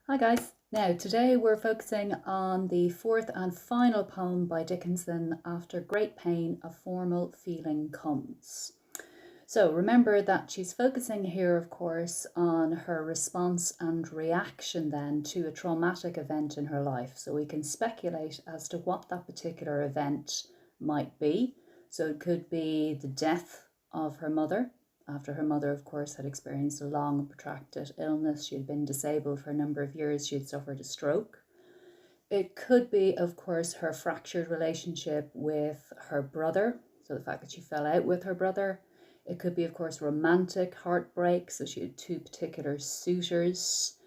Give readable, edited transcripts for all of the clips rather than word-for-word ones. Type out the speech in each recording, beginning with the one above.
Hi guys. Now today we're focusing on the fourth and final poem by Dickinson, After Great Pain a Formal Feeling Comes. So remember that she's focusing here, of course, on her response and reaction then to a traumatic event in her life. So we can speculate as to what that particular event might be. So it could be the death of her mother, after her mother, of course, had experienced a long and protracted illness. She had been disabled for a number of years. She had suffered a stroke. It could be, of course, her fractured relationship with her brother. So the fact that she fell out with her brother. It could be, of course, romantic heartbreak. So she had two particular suitors.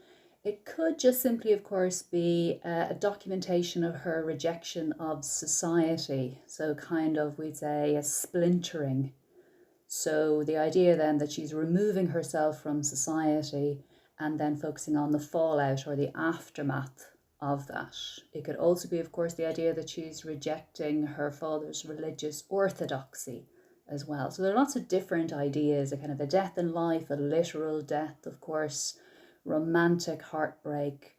It could just simply, of course, be a documentation of her rejection of society. So kind of, we'd say, a splintering. So the idea then that she's removing herself from society and then focusing on the fallout or the aftermath of that. It could also be, of course, the idea that she's rejecting her father's religious orthodoxy as well. So there are lots of different ideas, a kind of a death in life, a literal death, of course, romantic heartbreak,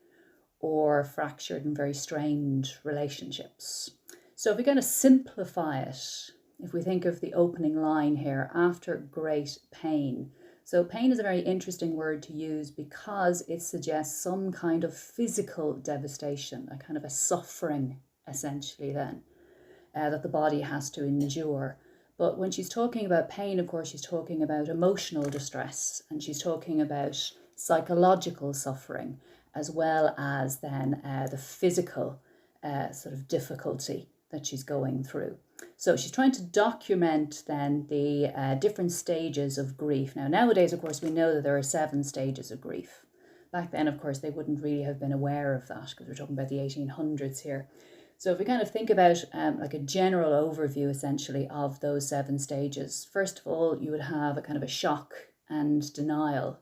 or fractured and very strained relationships. So if we're going to simplify it, if we think of the opening line here, after great pain. So pain is a very interesting word to use because it suggests some kind of physical devastation, a kind of a suffering, essentially then, that the body has to endure. But when she's talking about pain, of course, she's talking about emotional distress, and she's talking about psychological suffering, as well as then the physical sort of difficulty that she's going through. So she's trying to document then the different stages of grief. Now, nowadays, of course, we know that there are 7 stages of grief. Back then, of course, they wouldn't really have been aware of that because we're talking about the 1800s here. So if we kind of think about like a general overview, essentially, of those 7 stages, first of all, you would have a kind of a shock and denial,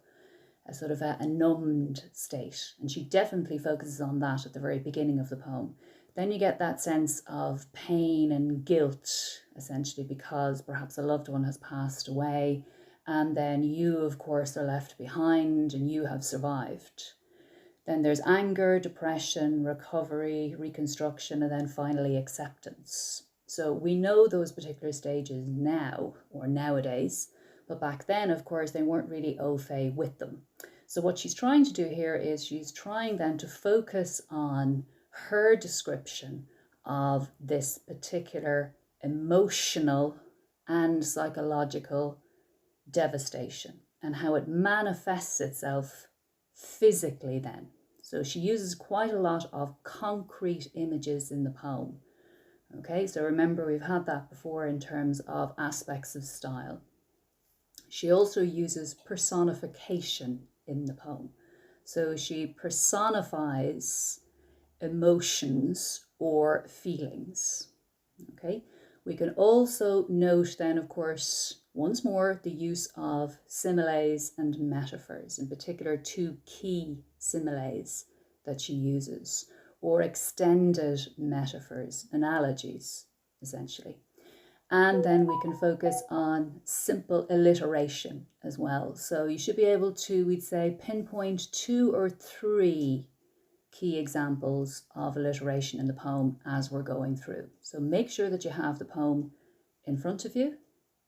a sort of a numbed state. And she definitely focuses on that at the very beginning of the poem. Then you get that sense of pain and guilt, essentially, because perhaps a loved one has passed away. And then you, of course, are left behind and you have survived. Then there's anger, depression, recovery, reconstruction, and then finally acceptance. So we know those particular stages now, or nowadays, but back then, of course, they weren't really au fait with them. So what she's trying to do here is she's trying then to focus on her description of this particular emotional and psychological devastation and how it manifests itself physically then. So she uses quite a lot of concrete images in the poem. Okay, so remember we've had that before in terms of aspects of style. She also uses personification in the poem. So she personifies emotions or feelings. Okay, we can also note then, of course, once more, the use of similes and metaphors, in particular 2 key similes that she uses, or extended metaphors, analogies, essentially. And then we can focus on simple alliteration as well. So you should be able to, we'd say, pinpoint 2 or 3 key examples of alliteration in the poem as we're going through. So make sure that you have the poem in front of you,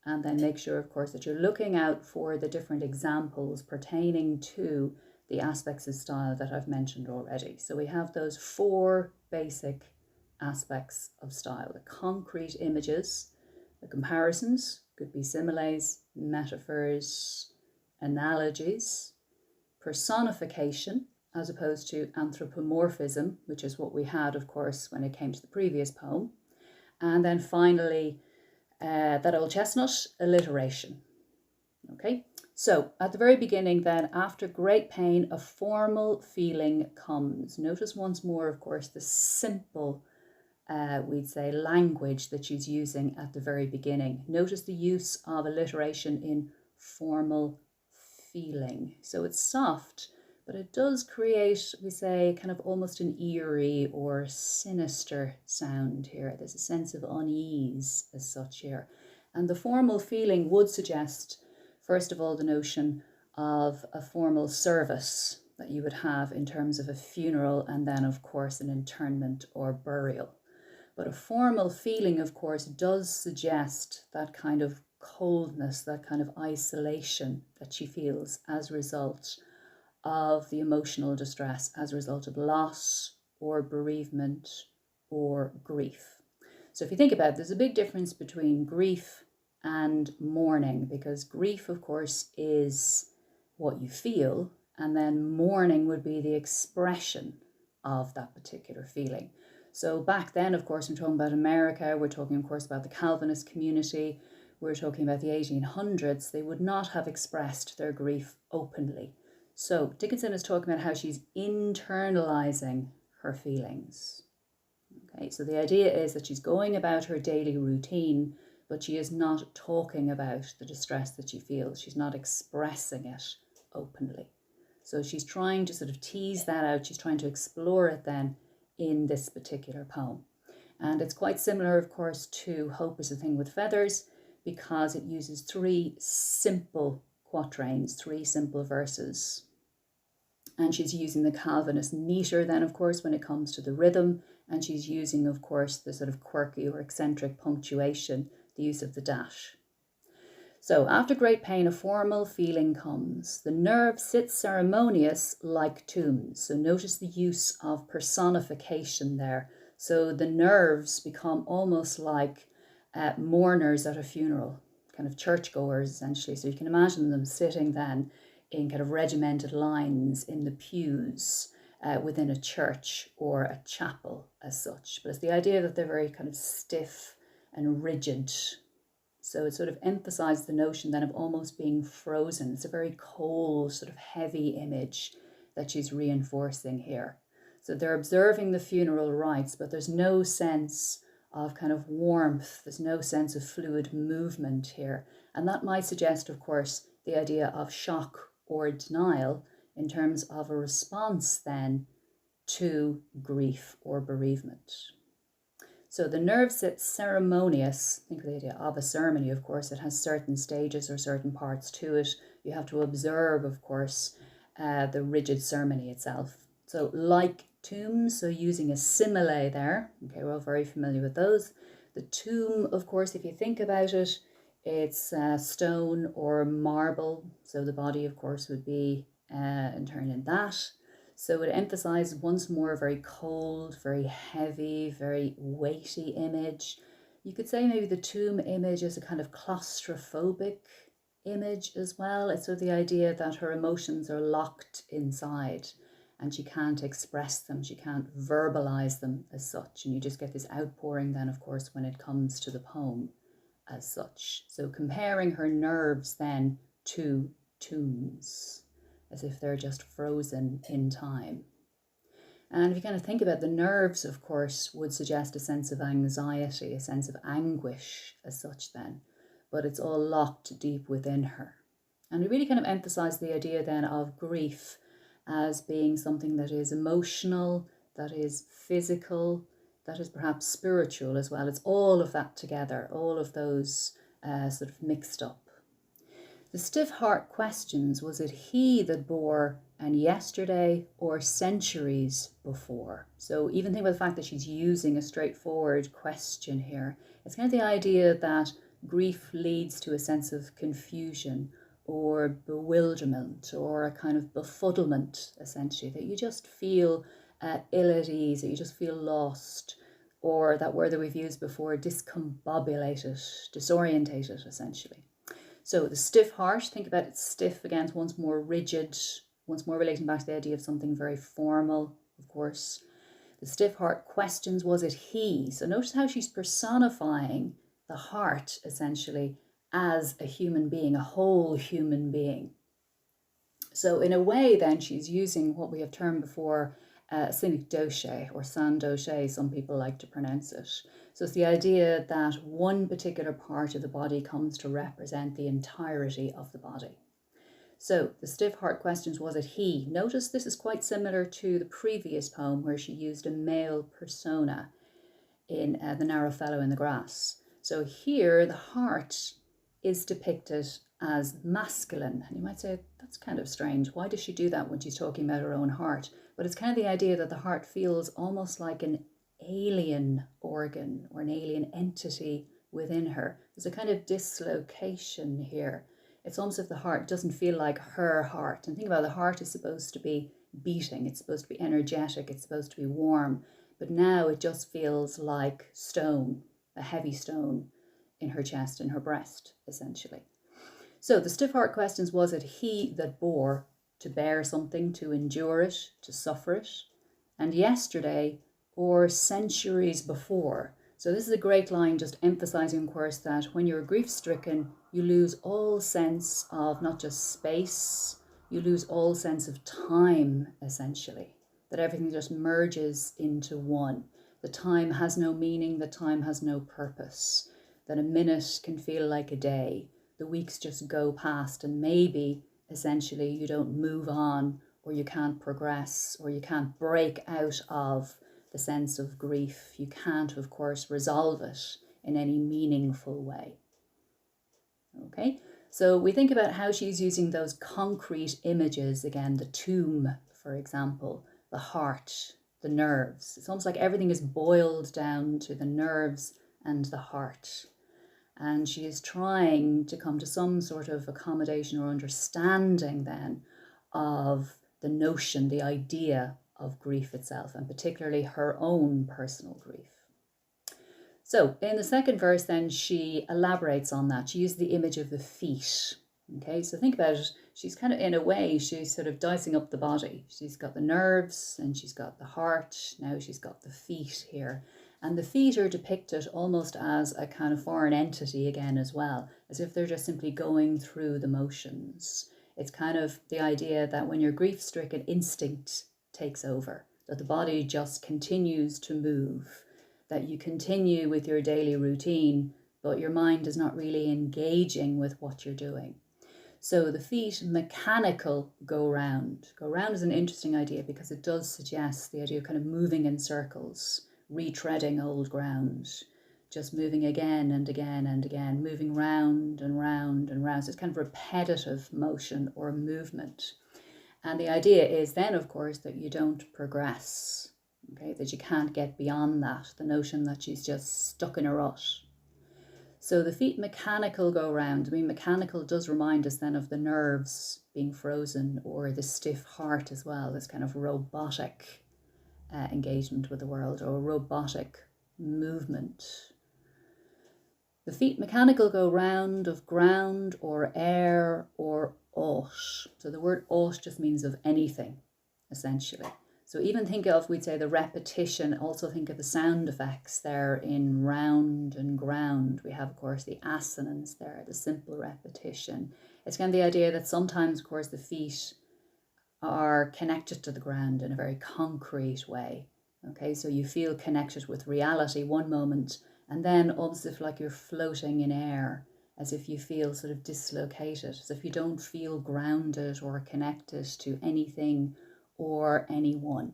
and then make sure, of course, that you're looking out for the different examples pertaining to the aspects of style that I've mentioned already. So we have those 4 basic aspects of style: the concrete images, the comparisons, could be similes, metaphors, analogies, personification, as opposed to anthropomorphism, which is what we had, of course, when it came to the previous poem. And then finally, that old chestnut, alliteration. Okay, so at the very beginning then, after great pain, a formal feeling comes. Notice once more, of course, the simple, we'd say, language that she's using at the very beginning. Notice the use of alliteration in formal feeling. So it's soft, but it does create, we say, kind of almost an eerie or sinister sound here. There's a sense of unease as such here. And the formal feeling would suggest, first of all, the notion of a formal service, that you would have in terms of a funeral and then, of course, an internment or burial. But a formal feeling, of course, does suggest that kind of coldness, that kind of isolation that she feels as a result of the emotional distress, as a result of loss or bereavement or grief. So if you think about it, there's a big difference between grief and mourning, because grief, of course, is what you feel, and then mourning would be the expression of that particular feeling. So back then, of course, we're talking about America, we're talking, of course, about the Calvinist community, we're talking about the 1800s, they would not have expressed their grief openly. So Dickinson is talking about how she's internalizing her feelings. Okay, so the idea is that she's going about her daily routine, but she is not talking about the distress that she feels. She's not expressing it openly. So she's trying to sort of tease that out. She's trying to explore it then in this particular poem. And it's quite similar, of course, to Hope is a Thing with Feathers, because it uses three simple quatrains, three simple verses. And she's using the Calvinist meter then, of course, when it comes to the rhythm. And she's using, of course, the sort of quirky or eccentric punctuation, the use of the dash. So after great pain, a formal feeling comes. The nerve sits ceremonious like tombs. So notice the use of personification there. So the nerves become almost like mourners at a funeral, kind of churchgoers essentially. So you can imagine them sitting then in kind of regimented lines in the pews within a church or a chapel as such. But it's the idea that they're very kind of stiff and rigid. So it sort of emphasizes the notion then of almost being frozen. It's a very cold, sort of heavy image that she's reinforcing here. So they're observing the funeral rites, but there's no sense of kind of warmth. There's no sense of fluid movement here. And that might suggest, of course, the idea of shock or denial in terms of a response then to grief or bereavement. So the nerve sits ceremonious. Think of the idea of a ceremony, of course. It has certain stages or certain parts to it. You have to observe, of course, the rigid ceremony itself. So like tombs, so using a simile there. Okay, we're all very familiar with those. The tomb, of course, if you think about it, it's stone or marble. So the body, of course, would be in turn in that. So it emphasizes once more a very cold, very heavy, very weighty image. You could say maybe the tomb image is a kind of claustrophobic image as well. It's sort of the idea that her emotions are locked inside and she can't express them, she can't verbalize them as such. And you just get this outpouring then, of course, when it comes to the poem as such. So comparing her nerves then to tombs, as if they're just frozen in time. And if you kind of think about the nerves, of course, would suggest a sense of anxiety, a sense of anguish as such then, but it's all locked deep within her. And we really kind of emphasize the idea then of grief as being something that is emotional, that is physical, that is perhaps spiritual as well. It's all of that together, all of those sort of mixed up. The stiff heart questions, was it he that bore, and yesterday or centuries before? So even think about the fact that she's using a straightforward question here. It's kind of the idea that grief leads to a sense of confusion or bewilderment or a kind of befuddlement, essentially, that you just feel ill at ease, that you just feel lost, or that word that we've used before, discombobulated, disorientated, essentially. So the stiff heart, think about it stiff again, once more rigid, once more relating back to the idea of something very formal, of course. The stiff heart questions, was it he? So notice how she's personifying the heart, essentially, as a human being, a whole human being. So in a way, then, she's using what we have termed before synecdoche or sandoche, some people like to pronounce it. So it's the idea that one particular part of the body comes to represent the entirety of the body. So the stiff heart questions, was it he? Notice this is quite similar to the previous poem where she used a male persona in The Narrow Fellow in the Grass. So here the heart is depicted as masculine. And you might say, that's kind of strange. Why does she do that when she's talking about her own heart? But it's kind of the idea that the heart feels almost like an alien organ or an alien entity within her. There's a kind of dislocation here. It's almost as if the heart doesn't feel like her heart. And think about it, the heart is supposed to be beating, it's supposed to be energetic, it's supposed to be warm. But now it just feels like stone, a heavy stone in her chest, in her breast, essentially. So the stiff heart questions, was it he that bore, to bear something, to endure it, to suffer it? And yesterday, or centuries before? So this is a great line, just emphasizing, of course, that when you're grief-stricken, you lose all sense of not just space, you lose all sense of time, essentially. That everything just merges into one. The time has no meaning, the time has no purpose. That a minute can feel like a day. The weeks just go past and maybe, essentially, you don't move on, or you can't progress, or you can't break out of the sense of grief. You can't, of course, resolve it in any meaningful way. Okay, so we think about how she's using those concrete images, again, the tomb, for example, the heart, the nerves. It's almost like everything is boiled down to the nerves and the heart. And she is trying to come to some sort of accommodation or understanding then of the notion, the idea of grief itself, and particularly her own personal grief. So in the second verse then, she elaborates on that. She uses the image of the feet. Okay, so think about it. She's kind of, in a way, she's sort of dicing up the body. She's got the nerves and she's got the heart. Now she's got the feet here. And the feet are depicted almost as a kind of foreign entity again as well, as if they're just simply going through the motions. It's kind of the idea that when you're grief-stricken, instinct takes over, that the body just continues to move, that you continue with your daily routine, but your mind is not really engaging with what you're doing. So the feet, mechanical go round. Go round is an interesting idea because it does suggest the idea of kind of moving in circles, retreading old ground, just moving again and again and again, moving round and round and round. So it's kind of repetitive motion or movement. And the idea is then, of course, that you don't progress, okay, that you can't get beyond that, the notion that she's just stuck in a rut. So the feet mechanical go round. I mean, mechanical does remind us then of the nerves being frozen, or the stiff heart as well, this kind of robotic engagement with the world, or robotic movement. The feet mechanical go round of ground or air or aught. So the word aught just means of anything, essentially. So even think of, we'd say, the repetition, also think of the sound effects there in round and ground. We have, of course, the assonance there, the simple repetition. It's kind of the idea that sometimes, of course, the feet are connected to the ground in a very concrete way. Okay, so you feel connected with reality one moment, and then almost as if like you're floating in air, as if you feel sort of dislocated, as if you don't feel grounded or connected to anything or anyone.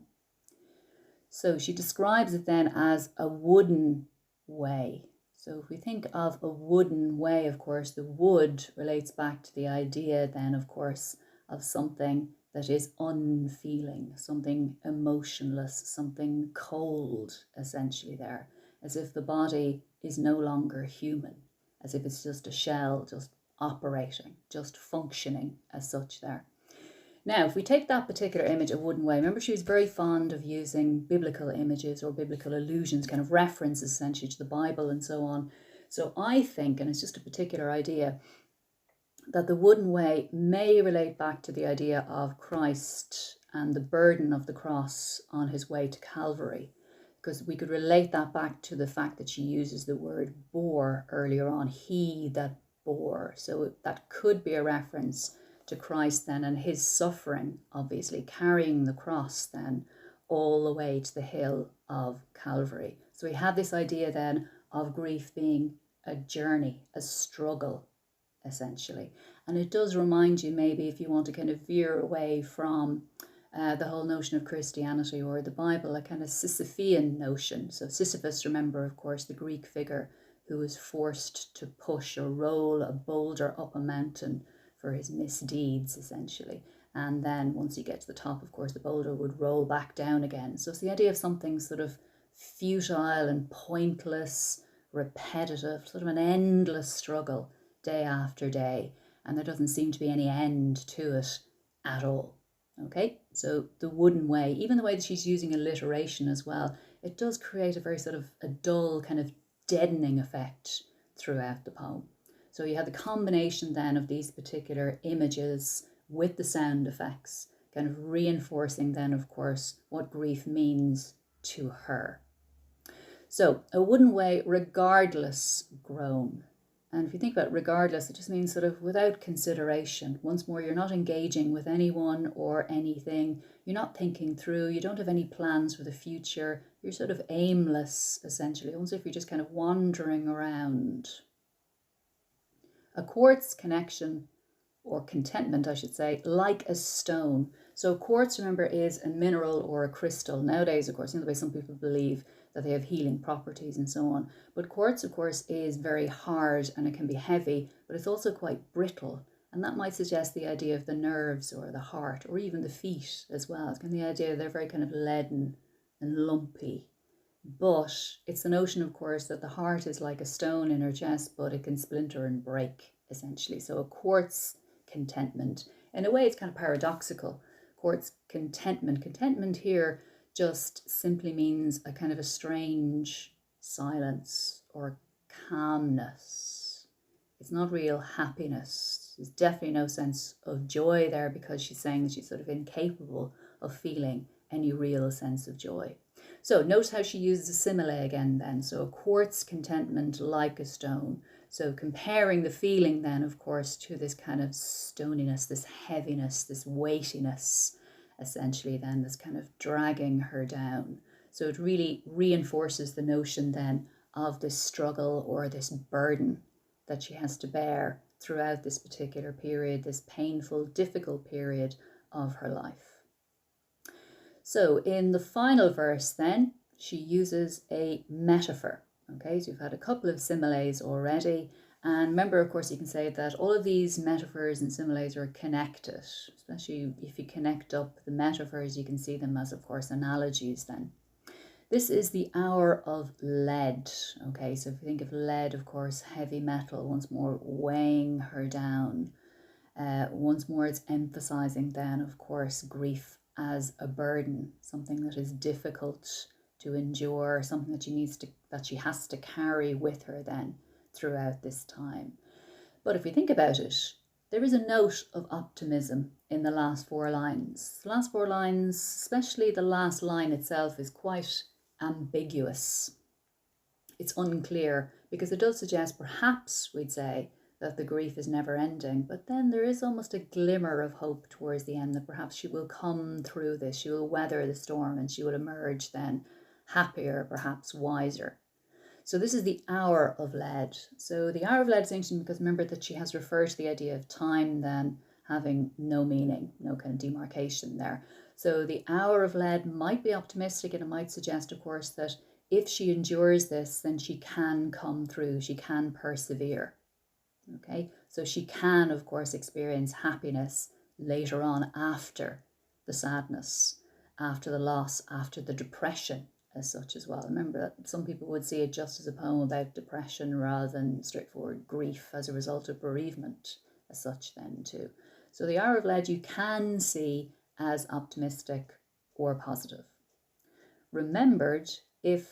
So she describes it then as a wooden way. So if we think of a wooden way, of course, the wood relates back to the idea then, of course, of something that is unfeeling, something emotionless, something cold, essentially there, as if the body is no longer human, as if it's just a shell, just operating, just functioning as such there. Now, if we take that particular image, a wooden way, remember she was very fond of using biblical images or biblical allusions, kind of references essentially to the Bible and so on. So I think, and it's just a particular idea, that the wooden way may relate back to the idea of Christ and the burden of the cross on his way to Calvary, because we could relate that back to the fact that she uses the word bore earlier on, he that bore. So that could be a reference to Christ then and his suffering, obviously, carrying the cross then all the way to the hill of Calvary. So we have this idea then of grief being a journey, a struggle, essentially. And it does remind you, maybe if you want to kind of veer away from the whole notion of Christianity or the Bible, a kind of Sisyphean notion. So Sisyphus, remember, of course, the Greek figure who was forced to push or roll a boulder up a mountain for his misdeeds, essentially. And then once you get to the top, of course, the boulder would roll back down again. So it's the idea of something sort of futile and pointless, repetitive, sort of an endless struggle day after day. And there doesn't seem to be any end to it at all. Okay, so the wooden way, even the way that she's using alliteration as well, it does create a very sort of a dull kind of deadening effect throughout the poem. So you have the combination then of these particular images with the sound effects, kind of reinforcing then, of course, what grief means to her. So a wooden way, regardless groan. And if you think about regardless, it just means sort of without consideration. Once more, you're not engaging with anyone or anything. You're not thinking through. You don't have any plans for the future. You're sort of aimless, essentially, almost if you're just kind of wandering around. A quartz connection, or contentment, I should say, like a stone. So quartz, remember, is a mineral or a crystal. Nowadays, of course, the way some people believe that they have healing properties and so on. But quartz, of course, is very hard and it can be heavy, but it's also quite brittle. And that might suggest the idea of the nerves or the heart or even the feet as well. It's kind of the idea they're very kind of leaden and lumpy. But it's the notion, of course, that the heart is like a stone in her chest, but it can splinter and break, essentially. So a quartz contentment. In a way, it's kind of paradoxical. Quartz contentment. Contentment here just simply means a kind of a strange silence or calmness. It's not real happiness. There's definitely no sense of joy there because she's saying that she's sort of incapable of feeling any real sense of joy. So notice how she uses a simile again then. So a quartz contentment like a stone. So comparing the feeling then, of course, to this kind of stoniness, this heaviness, this weightiness, essentially then, that's kind of dragging her down. So it really reinforces the notion then of this struggle or this burden that she has to bear throughout this particular period, this painful, difficult period of her life. So in the final verse then, she uses a metaphor. Okay, so you've had a couple of similes already. And remember, of course, you can say that all of these metaphors and similes are connected, especially if you connect up the metaphors, you can see them as, of course, analogies then. This is the hour of lead. Okay, so if you think of lead, of course, heavy metal, once more weighing her down. Once more, it's emphasizing then, of course, grief as a burden, something that is difficult to endure, something that she has to carry with her then throughout this time. But if we think about it, there is a note of optimism in the last four lines. The last four lines, especially the last line itself, is quite ambiguous. It's unclear because it does suggest, perhaps we'd say, that the grief is never ending, but then there is almost a glimmer of hope towards the end that perhaps she will come through this, she will weather the storm and she will emerge then happier, perhaps wiser. So this is the hour of lead. So the hour of lead is interesting because remember that she has referred to the idea of time then having no meaning, no kind of demarcation there. So the hour of lead might be optimistic and it might suggest, of course, that if she endures this, then she can come through, she can persevere. Okay, so she can, of course, experience happiness later on after the sadness, after the loss, after the depression as such as well. Remember that some people would see it just as a poem about depression rather than straightforward grief as a result of bereavement as such then too. So the hour of lead you can see as optimistic or positive. Remembered if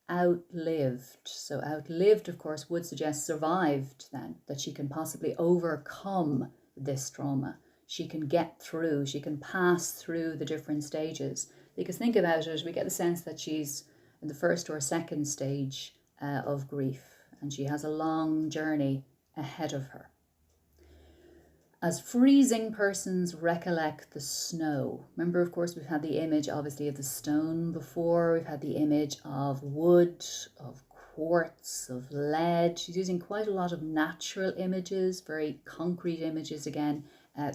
outlived. So outlived, of course, would suggest survived then, that she can possibly overcome this trauma. She can get through, she can pass through the different stages. Because think about it, we get the sense that she's in the first or second stage of grief and she has a long journey ahead of her. As freezing persons recollect the snow. Remember, of course, we've had the image, obviously, of the stone before. We've had the image of wood, of quartz, of lead. She's using quite a lot of natural images, very concrete images again,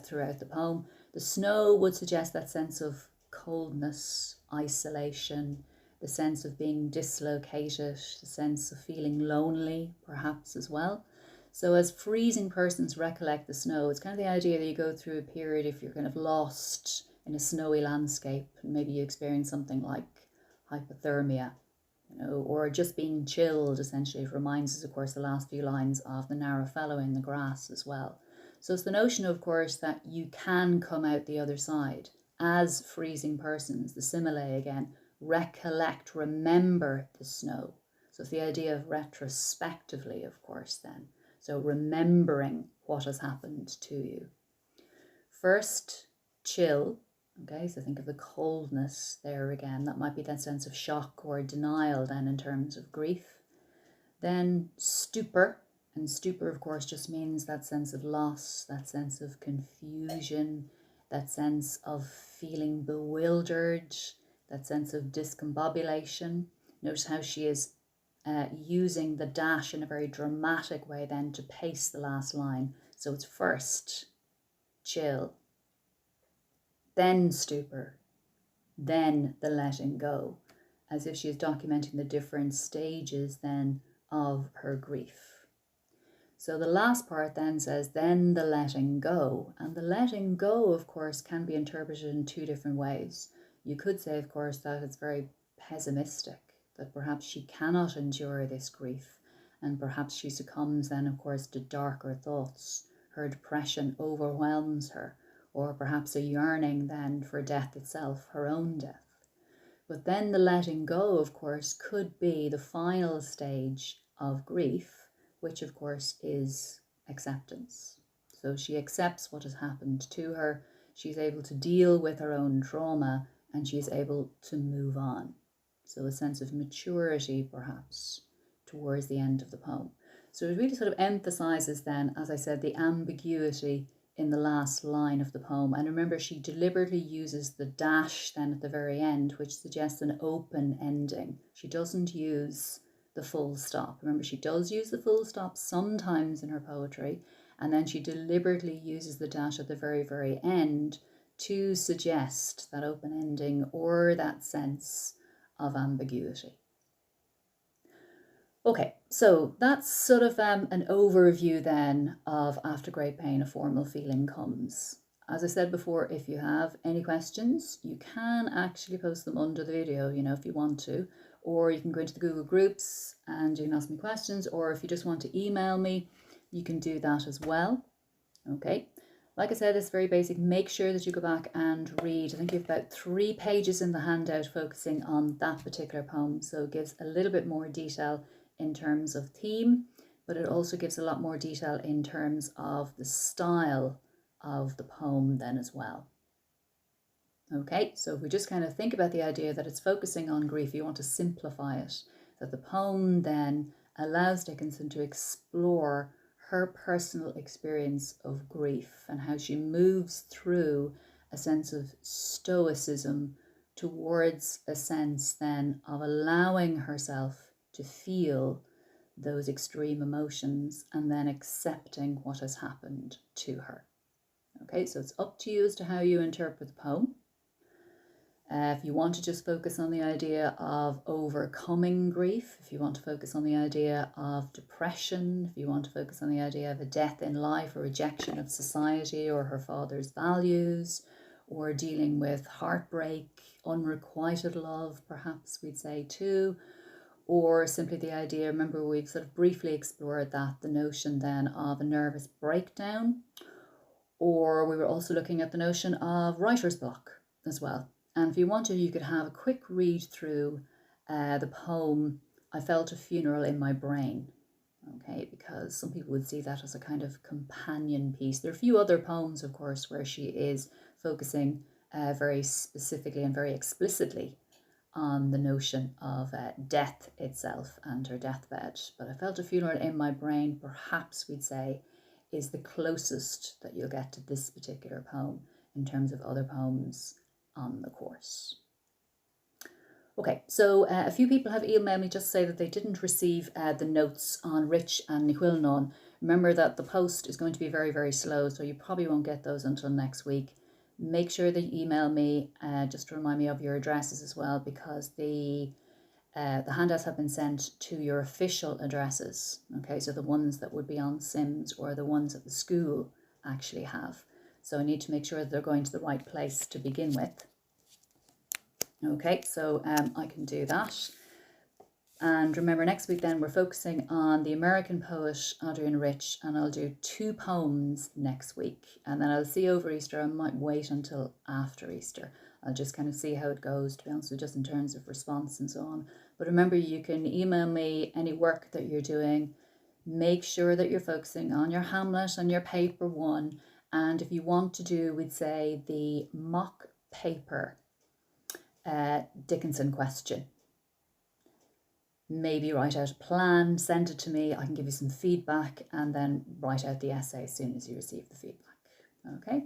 throughout the poem. The snow would suggest that sense of coldness, isolation, the sense of being dislocated, the sense of feeling lonely, perhaps as well. So as freezing persons recollect the snow, it's kind of the idea that you go through a period if you're kind of lost in a snowy landscape, and maybe you experience something like hypothermia, or just being chilled. Essentially, it reminds us, of course, the last few lines of the narrow fellow in the grass as well. So it's the notion, of course, that you can come out the other side as freezing persons, the simile again, recollect, remember the snow. So it's the idea of retrospectively, of course, then. So remembering what has happened to you. First, chill. Okay, so think of the coldness there again. That might be that sense of shock or denial then in terms of grief. Then stupor. And stupor, of course, just means that sense of loss, that sense of confusion, that sense of feeling bewildered, that sense of discombobulation. Notice how she is using the dash in a very dramatic way then to pace the last line. So it's first chill, then stupor, then the letting go, as if she is documenting the different stages then of her grief. So the last part then says, then the letting go. And the letting go, of course, can be interpreted in two different ways. You could say, of course, that it's very pessimistic, that perhaps she cannot endure this grief, and perhaps she succumbs then, of course, to darker thoughts. Her depression overwhelms her, or perhaps a yearning then for death itself, her own death. But then the letting go, of course, could be the final stage of grief, which of course is acceptance. So she accepts what has happened to her, she's able to deal with her own trauma, and she's able to move on. So a sense of maturity, perhaps, towards the end of the poem. So it really sort of emphasises then, as I said, the ambiguity in the last line of the poem. And remember, she deliberately uses the dash then at the very end, which suggests an open ending. She doesn't use the full stop. Remember, she does use the full stop sometimes in her poetry, and then she deliberately uses the dash at the very, very end to suggest that open ending or that sense of ambiguity. Okay, so that's sort of an overview then of After Great Pain, a Formal Feeling Comes. As I said before, if you have any questions, you can actually post them under the video, if you want to, or you can go into the Google Groups and you can ask me questions, or if you just want to email me, you can do that as well. Okay, like I said, it's very basic. Make sure that you go back and read. I think you have about 3 pages in the handout focusing on that particular poem, so it gives a little bit more detail in terms of theme, but it also gives a lot more detail in terms of the style of the poem then as well. Okay, so if we just kind of think about the idea that it's focusing on grief, you want to simplify it, that the poem then allows Dickinson to explore her personal experience of grief and how she moves through a sense of stoicism towards a sense then of allowing herself to feel those extreme emotions and then accepting what has happened to her. Okay, so it's up to you as to how you interpret the poem. If you want to just focus on the idea of overcoming grief, if you want to focus on the idea of depression, if you want to focus on the idea of a death in life or rejection of society or her father's values, or dealing with heartbreak, unrequited love, perhaps we'd say too, or simply the idea, remember we've sort of briefly explored that, the notion then of a nervous breakdown, or we were also looking at the notion of writer's block as well. And if you wanted, you could have a quick read through the poem, I Felt a Funeral in My Brain, okay, because some people would see that as a kind of companion piece. There are a few other poems, of course, where she is focusing very specifically and very explicitly on the notion of death itself and her deathbed. But I Felt a Funeral in My Brain, perhaps we'd say, is the closest that you'll get to this particular poem in terms of other poems on the course. Okay, so a few people have emailed me just to say that they didn't receive the notes on Rich and Nihuilnon. Remember that the post is going to be very, very slow, so you probably won't get those until next week. Make sure that you email me just to remind me of your addresses as well, because the the handouts have been sent to your official addresses. Okay, so the ones that would be on Sims or the ones that the school actually have. So I need to make sure that they're going to the right place to begin with. Okay, so I can do that. And remember, next week then we're focusing on the American poet Adrienne Rich, and I'll do 2 poems next week. And then I'll see over Easter. I might wait until after Easter. I'll just kind of see how it goes, to be honest with you, just in terms of response and so on. But remember, you can email me any work that you're doing. Make sure that you're focusing on your Hamlet and your paper 1. And if you want to do, we'd say, the mock paper Dickinson question, maybe write out a plan, send it to me, I can give you some feedback, and then write out the essay as soon as you receive the feedback. Okay?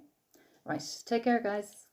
Right, take care, guys.